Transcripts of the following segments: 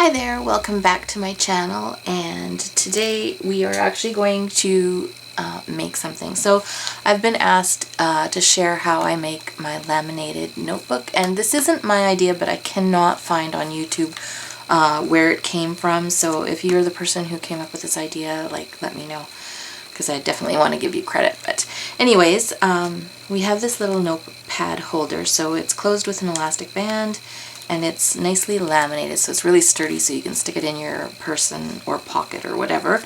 Hi there, welcome back to my channel, and today we are actually going to make something. So I've been asked to share how I make my laminated notebook, and this isn't my idea, but I cannot find on YouTube where it came from. So if you're the person who came up with this idea, like, let me know, because I definitely want to give you credit. But anyways, we have this little notepad holder, so it's closed with an elastic band, and it's nicely laminated, so it's really sturdy, so you can stick it in your purse or pocket or whatever.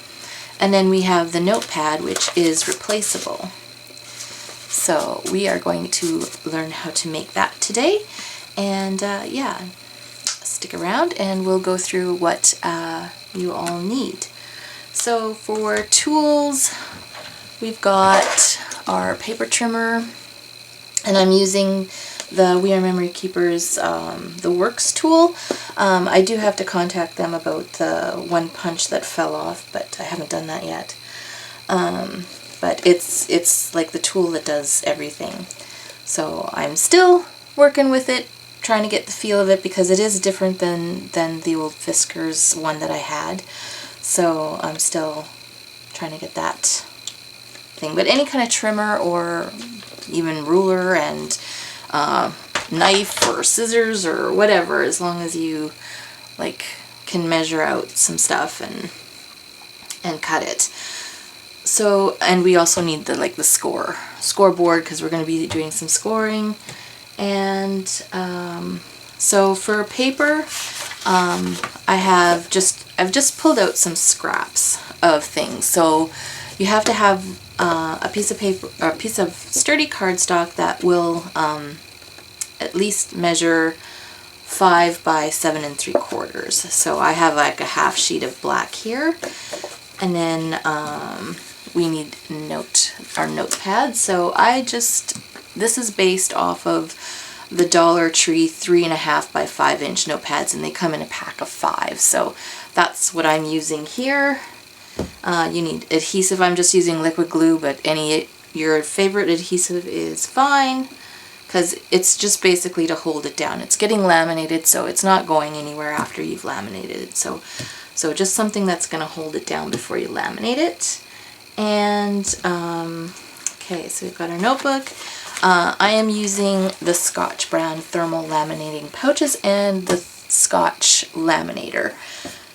And then we have the notepad, which is replaceable. So we are going to learn how to make that today, and yeah, stick around and we'll go through what you all need. So for tools, we've got our paper trimmer, and I'm using the We Are Memory Keepers, the Works tool. I do have to contact them about the one punch that fell off, but I haven't done that yet. But it's like the tool that does everything. So I'm still working with it, trying to get the feel of it, because it is different than the old Fiskars one that I had. So I'm still trying to get that thing. But any kind of trimmer or even ruler and knife or scissors or whatever, as long as you like can measure out some stuff and cut it. So, and we also need the scoreboard, because we're going to be doing some scoring. And so for paper, I've just pulled out some scraps of things. So you have to have a piece of paper, or a piece of sturdy cardstock that will at least measure 5 by 7 3/4. So I have like a half sheet of black here, and then we need our notepad. So this is based off of the Dollar Tree 3.5 by 5 inch notepads, and they come in a pack of 5. So that's what I'm using here. You need adhesive. I'm just using liquid glue, but your favorite adhesive is fine, because it's just basically to hold it down. It's getting laminated, so it's not going anywhere after you've laminated it. So just something that's going to hold it down before you laminate it. And okay, so we've got our notebook. I am using the Scotch brand thermal laminating pouches and the Scotch laminator.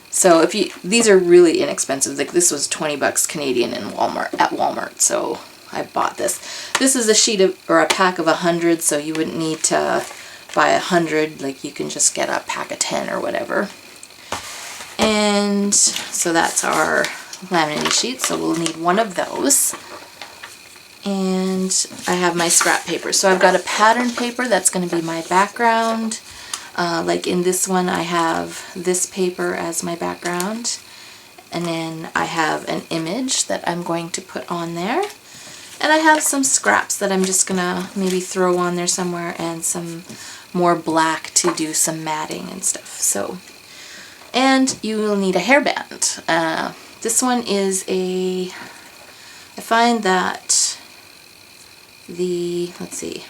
So these are really inexpensive. Like, this was 20 bucks Canadian at Walmart, so I bought this. This is a sheet or a pack of 100, so you wouldn't need to buy 100. Like, you can just get a pack of 10 or whatever. And so that's our laminating sheet, so we'll need one of those. And I have my scrap paper. So I've got a pattern paper that's going to be my background. Like in this one, I have this paper as my background, and then I have an image that I'm going to put on there, and I have some scraps that I'm just gonna maybe throw on there somewhere, and some more black to do some matting and stuff. So, and you will need a hairband. This one is I find that let's see,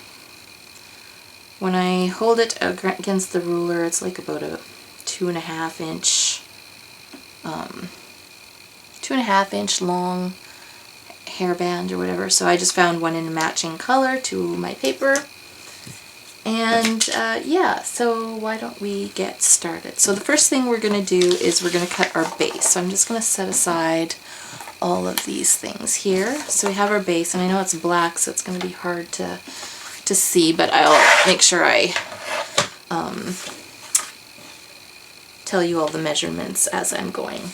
when I hold it against the ruler, it's like about a 2.5 inch long hairband or whatever. So I just found one in a matching color to my paper. And yeah, so why don't we get started? So the first thing we're going to do is we're going to cut our base. So I'm just going to set aside all of these things here. So we have our base, and I know it's black, so it's going to be hard to see, but I'll make sure I tell you all the measurements as I'm going.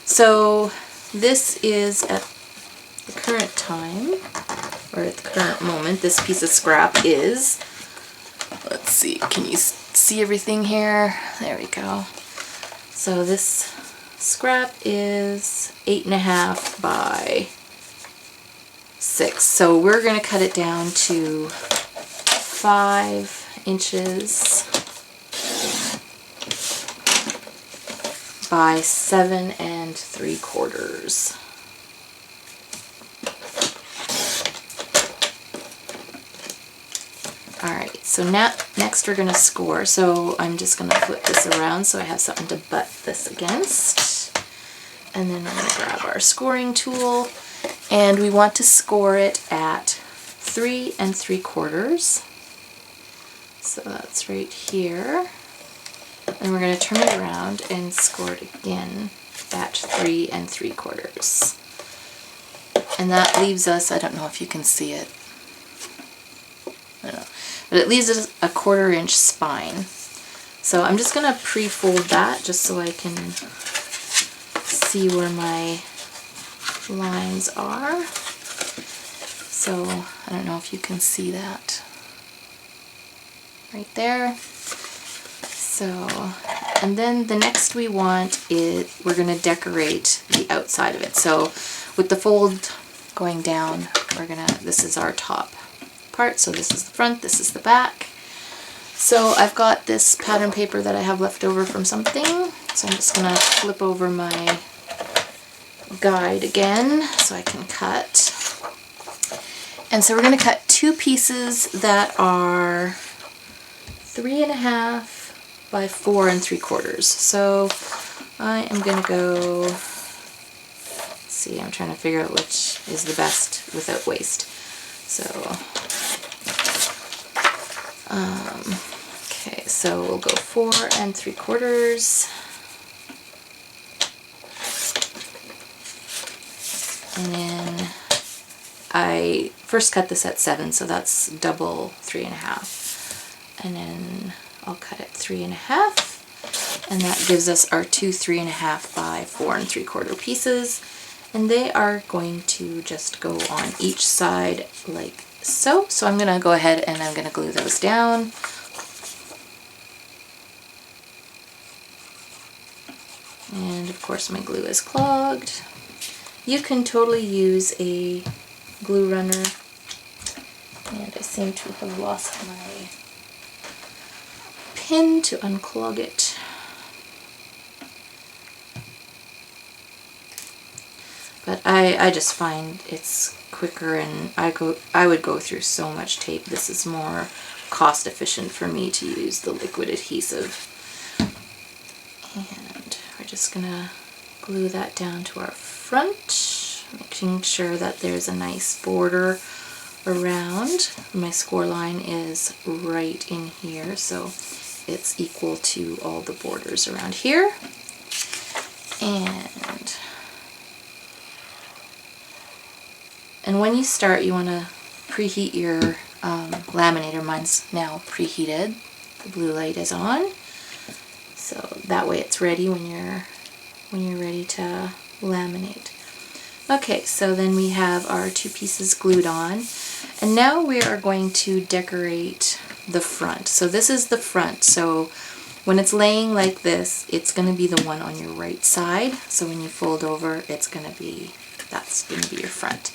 So this is, at the current time, or at the current moment, this piece of scrap is, let's see, can you see everything here? There we go. So this scrap is 8.5 by 6. So we're going to cut it down to 5 inches by 7 3/4. Alright, Alright, so now next we're going to score. So I'm just going to flip this around so I have something to butt this against. And then we're going to grab our scoring tool, and we want to score it at 3 3/4. So that's right here. And we're going to turn it around and score it again at 3 3/4. And that leaves us, I don't know if you can see it, I don't know, but it leaves us a 1/4 inch spine. So I'm just going to pre-fold that just so I can see where my lines are. So I don't know if you can see that right there. So, and then the next we want is, we're going to decorate the outside of it. So with the fold going down, this is our top part. So this is the front, this is the back. So I've got this pattern paper that I have left over from something. So I'm just going to flip over my guide again so I can cut. And so we're going to cut 2 pieces that are 3.5 by 4 3/4. So I am going to go, let's see, I'm trying to figure out which is the best without waste. So, okay, so we'll go 4 3/4. And then I first cut this at 7, so that's double 3.5. And then I'll cut it 3.5, and that gives us our 2 3.5 by 4 3/4 pieces. And they are going to just go on each side like so. So I'm going to go ahead and I'm going to glue those down. And of course my glue is clogged. You can totally use a glue runner, and I seem to have lost my pin to unclog it. But I just find it's quicker, and I would go through so much tape. This is more cost efficient for me to use the liquid adhesive. And we're just gonna glue that down to our front, making sure that there's a nice border around. My score line is right in here, so it's equal to all the borders around here. And when you start, you want to preheat your laminator. Mine's now preheated. The blue light is on, so that way it's ready when you're ready to laminate. Okay, so then we have our 2 pieces glued on, and now we are going to decorate the front. So this is the front, so when it's laying like this, it's going to be the one on your right side. So when you fold over, that's going to be your front.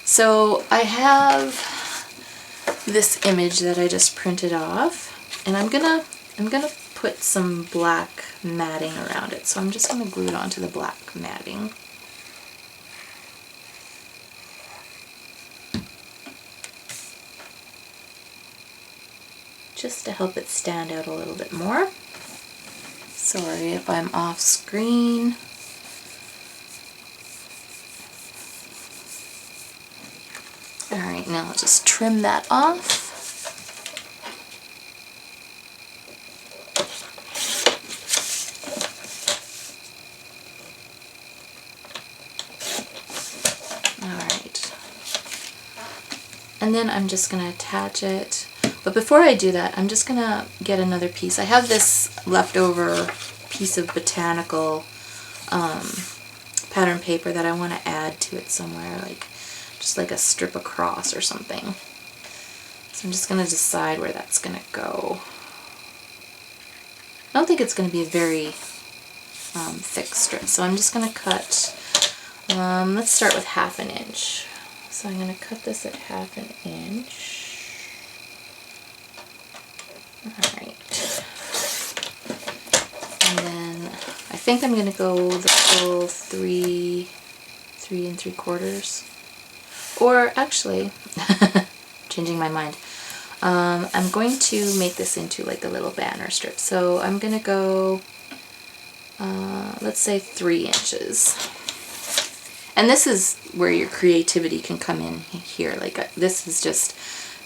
So I have this image that I just printed off, and I'm gonna put some black matting around it. So I'm just gonna glue it onto the black matting. Just to help it stand out a little bit more. Sorry if I'm off screen. Alright, now I'll just trim that off. Alright. And then I'm just going to attach it. But before I do that, I'm just going to get another piece. I have this leftover piece of botanical pattern paper that I want to add to it somewhere, just like a strip across or something. So I'm just going to decide where that's going to go. I don't think it's going to be a very thick strip, so I'm just going to cut, let's start with 1/2 inch. So I'm going to cut this at 1/2 inch. Alright. And then I think I'm going to go the full 3 3 3/4. Or actually, changing my mind, I'm going to make this into like a little banner strip. So I'm going to go, let's say 3 inches. And this is where your creativity can come in here. Like this is just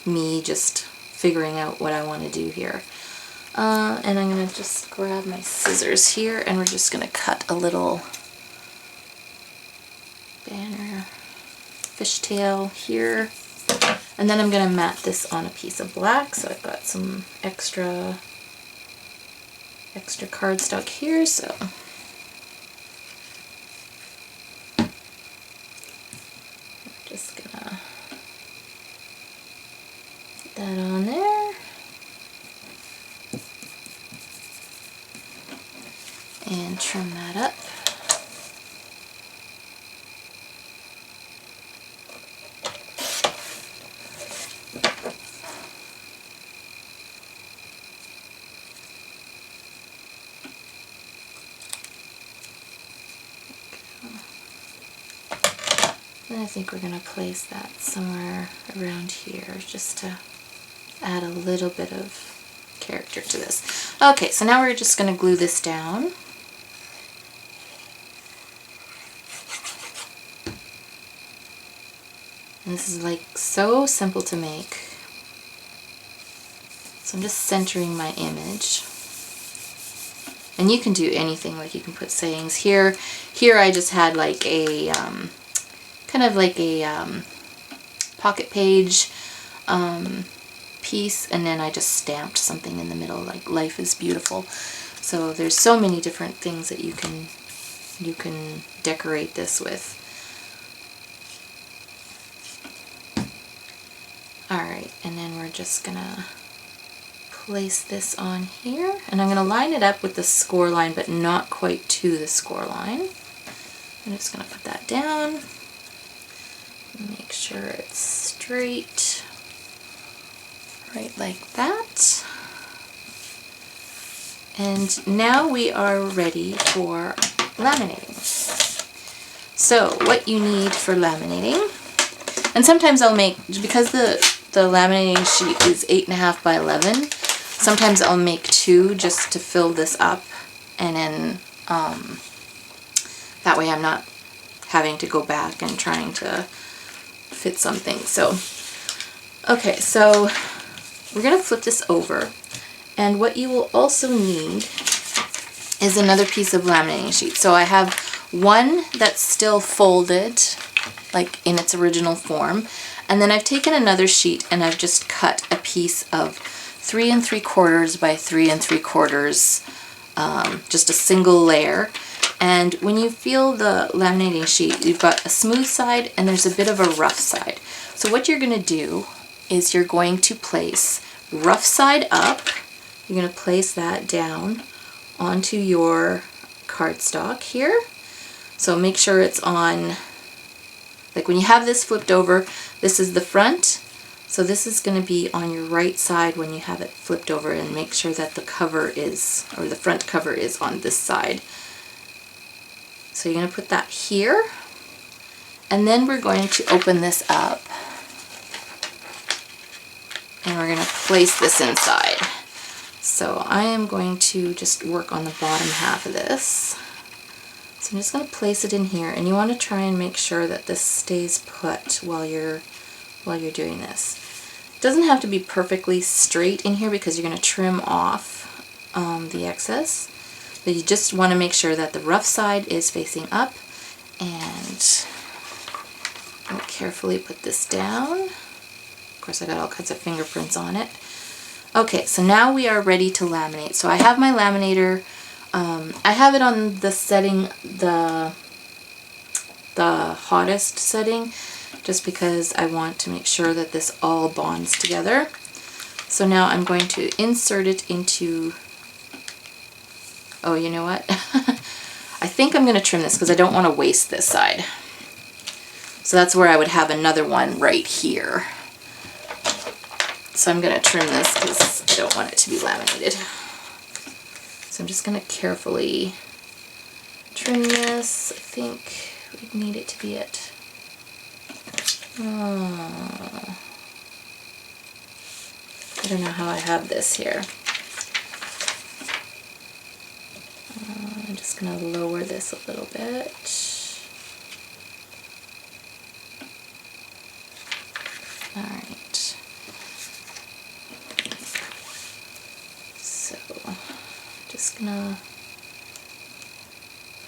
me just figuring out what I want to do here. And I'm going to just grab my scissors here and we're just going to cut a little banner fishtail here. And then I'm going to mat this on a piece of black. So I've got some extra cardstock here. So just gonna put that on there. And trim that up. And I think we're going to place that somewhere around here just to add a little bit of character to this. Okay, so now we're just going to glue this down. And this is like so simple to make. So I'm just centering my image. And you can do anything, like you can put sayings here. Here I just had like a kind of like a pocket page piece, and then I just stamped something in the middle, like life is beautiful. So there's so many different things that you can decorate this with. Alright, and then we're just gonna place this on here, and I'm gonna line it up with the score line, but not quite to the score line. I'm just gonna put that down. Make sure it's straight, right like that. And now we are ready for laminating. So what you need for laminating, and sometimes I'll make, because the laminating sheet is 8.5 by 11, sometimes I'll make 2 just to fill this up, and then that way I'm not having to go back and trying to fit something. So, okay, so we're going to flip this over, and what you will also need is another piece of laminating sheet. So I have one that's still folded, like in its original form, and then I've taken another sheet and I've just cut a piece of 3 3/4 by 3 3/4, just a single layer. And when you feel the laminating sheet, you've got a smooth side and there's a bit of a rough side. So what you're going to do is you're going to place rough side up. You're going to place that down onto your cardstock here. So make sure it's on, like when you have this flipped over, this is the front. So this is going to be on your right side when you have it flipped over, and make sure that the cover is, or the front cover is on this side. So you're going to put that here, and then we're going to open this up and we're going to place this inside. So I am going to just work on the bottom half of this. So I'm just going to place it in here, and you want to try and make sure that this stays put while you're doing this. It doesn't have to be perfectly straight in here because you're going to trim off the excess. But you just want to make sure that the rough side is facing up, and I'll carefully put this down. Of course, I got all kinds of fingerprints on it. Okay, so now we are ready to laminate. So I have my laminator. I have it on the setting, the hottest setting, just because I want to make sure that this all bonds together. So now I'm going to insert it into, oh, you know what? I think I'm going to trim this because I don't want to waste this side. So that's where I would have another one right here. So I'm going to trim this because I don't want it to be laminated. So I'm just going to carefully trim this. I think we'd need it to be at, I don't know how I have this here. I'm just going to lower this a little bit. Alright. So, just gonna,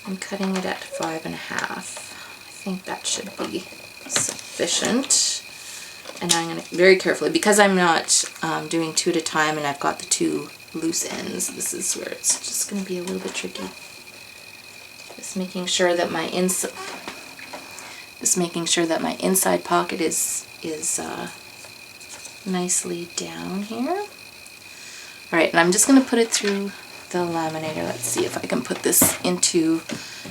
I'm cutting it at 5.5. I think that should be sufficient. And I'm going to very carefully, because I'm not doing 2 at a time and I've got the 2 loose ends, this is where it's just going to be a little bit tricky. Just making sure that my inside pocket is nicely down here. Alright, and I'm just going to put it through the laminator. Let's see if I can put this into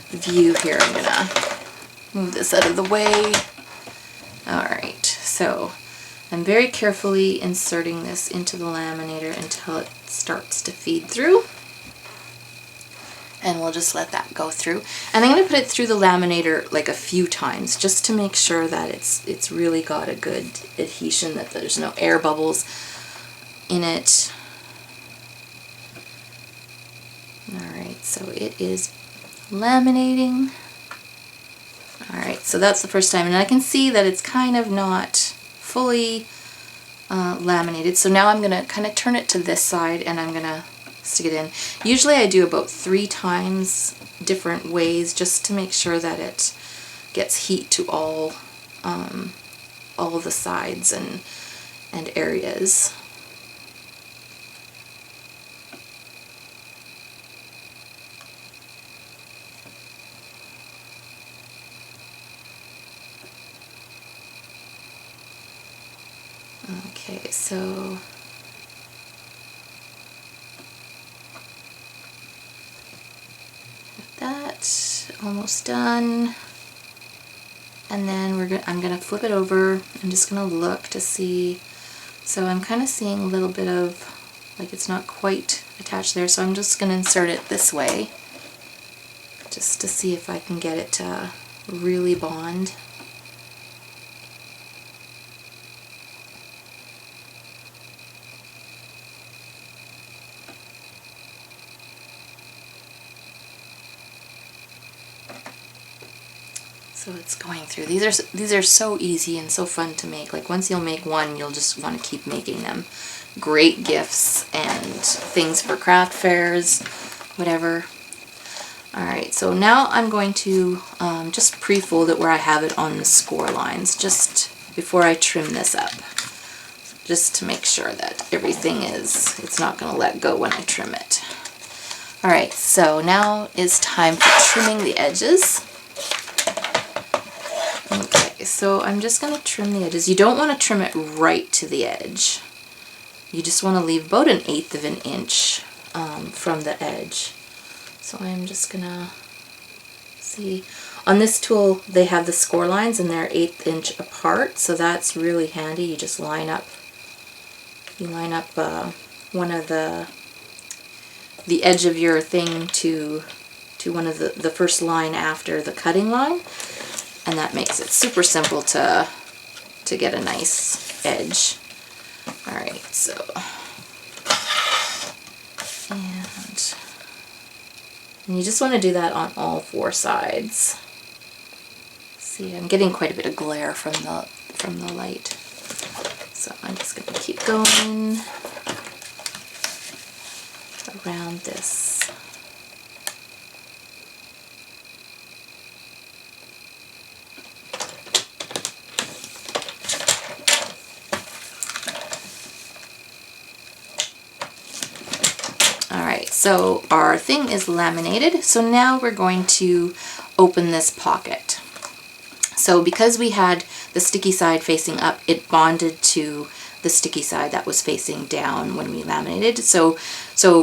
view here. I'm going to move this out of the way. Alright, so I'm very carefully inserting this into the laminator until it starts to feed through. And we'll just let that go through. And I'm going to put it through the laminator like a few times just to make sure that it's really got a good adhesion, that there's no air bubbles in it. Alright, so it is laminating. Alright, so that's the first time, and I can see that it's kind of not fully laminated. So now I'm going to kind of turn it to this side and I'm going to stick it in. Usually I do about 3 times different ways just to make sure that it gets heat to all the sides and areas. Okay, so that almost done, and then I'm gonna flip it over. I'm just gonna look to see. So I'm kind of seeing a little bit of, like, it's not quite attached there, so I'm just gonna insert it this way just to see if I can get it to really bond. So it's going through. These are so easy and so fun to make. Like, once you'll make one, you'll just want to keep making them. Great gifts and things for craft fairs, whatever. Alright, so now I'm going to just pre-fold it where I have it on the score lines, just before I trim this up. Just to make sure that everything it's not going to let go when I trim it. Alright, so now is time for trimming the edges. Okay, so I'm just going to trim the edges. You don't want to trim it right to the edge. You just want to leave about 1/8 of an inch from the edge. So I'm just going to see. On this tool, they have the score lines and they're 1/8 inch apart, so that's really handy. You just line up. You line up one of the edge of your thing to one of the first line after the cutting line. And that makes it super simple to get a nice edge. Alright, so, and you just want to do that on all 4 sides. See, I'm getting quite a bit of glare from the light. So I'm just going to keep going around this. Alright, so our thing is laminated, so now we're going to open this pocket. So because we had the sticky side facing up, it bonded to the sticky side that was facing down when we laminated. So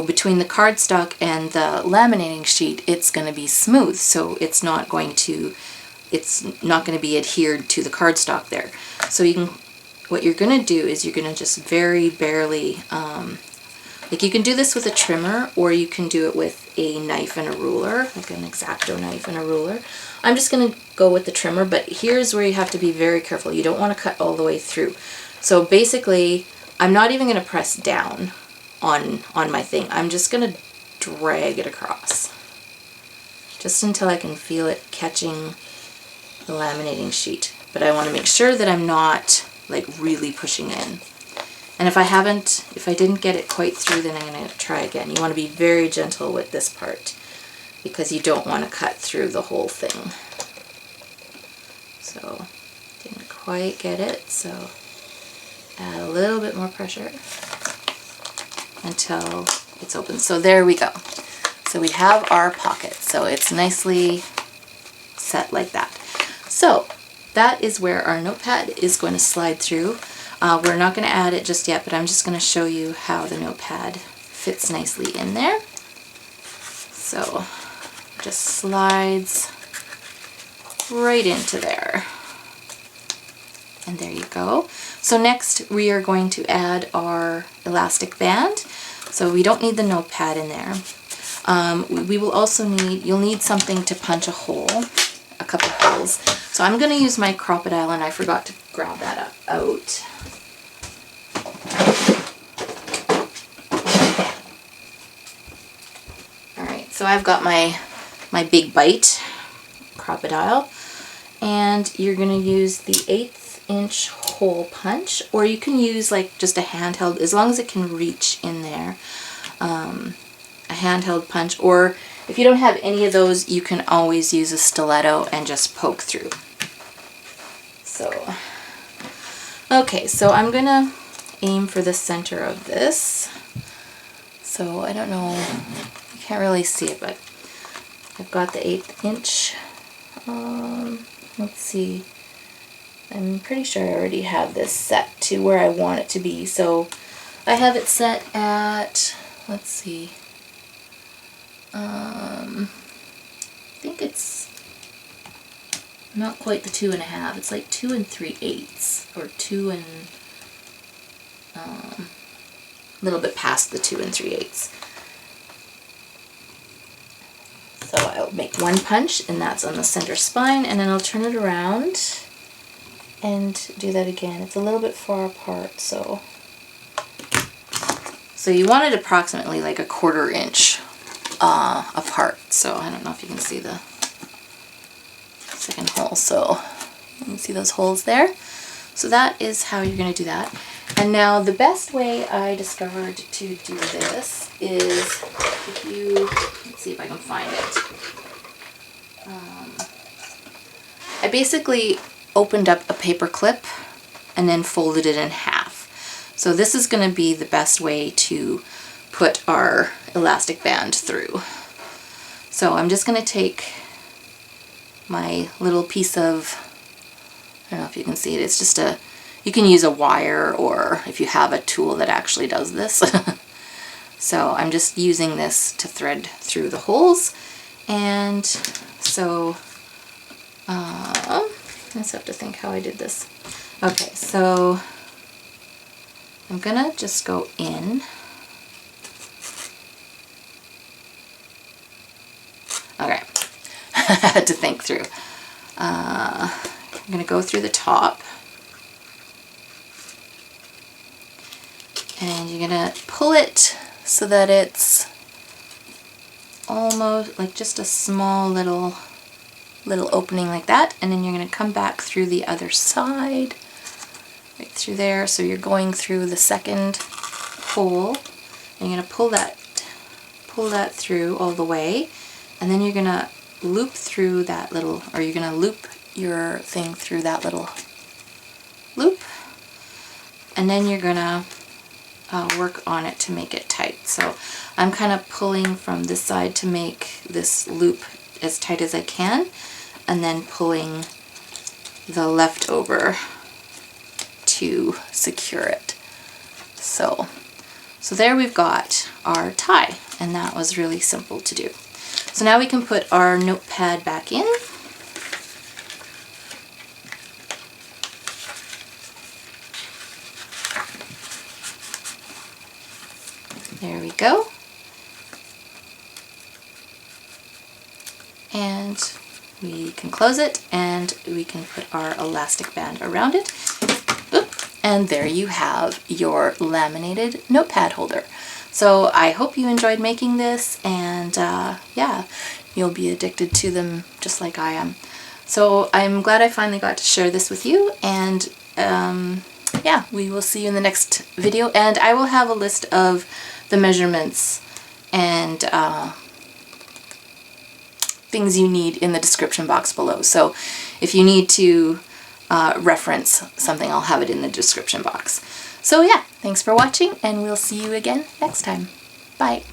between the cardstock and the laminating sheet, it's going to be smooth, so it's not going to be adhered to the cardstock there. So what you're going to do is you're going to just very barely, like, you can do this with a trimmer, or you can do it with a knife and a ruler, like an X-Acto knife and a ruler. I'm just going to go with the trimmer, but here's where you have to be very careful. You don't want to cut all the way through. So basically, I'm not even going to press down on my thing. I'm just going to drag it across just until I can feel it catching the laminating sheet. But I want to make sure that I'm not like really pushing in. And if I didn't get it quite through, then I'm going to try again. You want to be very gentle with this part because you don't want to cut through the whole thing. So, didn't quite get it, so add a little bit more pressure until it's open. So there we go. So we have our pocket. So it's nicely set like that. So that is where our notepad is going to slide through. We're not going to add it just yet, but I'm just going to show you how the notepad fits nicely in there. So it just slides right into there. And there you go. So next we are going to add our elastic band. So we don't need the notepad in there. We will also you'll need something to punch a hole, a couple holes. So I'm going to use my crop-o-dile, and I forgot to grab that out. Alright, so I've got my big bite crop-o-dile, and you're going to use the 1/8 inch hole punch, or you can use like just a handheld, as long as it can reach in there. A handheld punch, or if you don't have any of those, you can always use a stiletto and just poke through. So, okay, so I'm gonna aim for the center of this. So I don't know, you can't really see it, but I've got the 1/8 inch. Let's see, I'm pretty sure I already have this set to where I want it to be. So I have it set at, let's see, I think it's not quite the 2.5. It's like 2 3/8, or 2 and a little bit past the 2 3/8. So I'll make one punch, and that's on the center spine, and then I'll turn it around and do that again. It's a little bit far apart, so you want it approximately like 1/4 inch apart. So I don't know if you can see the second hole. So you can see those holes there. So that is how you're going to do that. And now the best way I discovered to do this is if you, let's see if I can find it. I basically opened up a paper clip and then folded it in half. So this is going to be the best way to put our elastic band through. So I'm just going to take my little piece of, I don't know if you can see it, it's just a, you can use a wire, or if you have a tool that actually does this. So I'm just using this to thread through the holes. And so I just have to think how I did this. Okay, so I'm gonna just go in. Okay, I had to think through. I'm gonna go through the top, and you're gonna pull it so that it's almost like just a small little opening like that, and then you're going to come back through the other side, right through there. So you're going through the second hole, and you're going to pull that through all the way, and then you're going to loop through that little, or you're going to loop your thing through that little loop, and then you're going to work on it to make it tight. So I'm kind of pulling from this side to make this loop as tight as I can, and then pulling the leftover to secure it. So there we've got our tie, and that was really simple to do. So now we can put our notepad back in. There we go. And we can close it, and we can put our elastic band around it. Oop. And there you have your laminated notepad holder. So I hope you enjoyed making this, and yeah, you'll be addicted to them just like I am. So I'm glad I finally got to share this with you, and yeah, we will see you in the next video, and I will have a list of the measurements and things you need in the description box below. So if you need to reference something, I'll have it in the description box. So yeah, thanks for watching, and we'll see you again next time. Bye.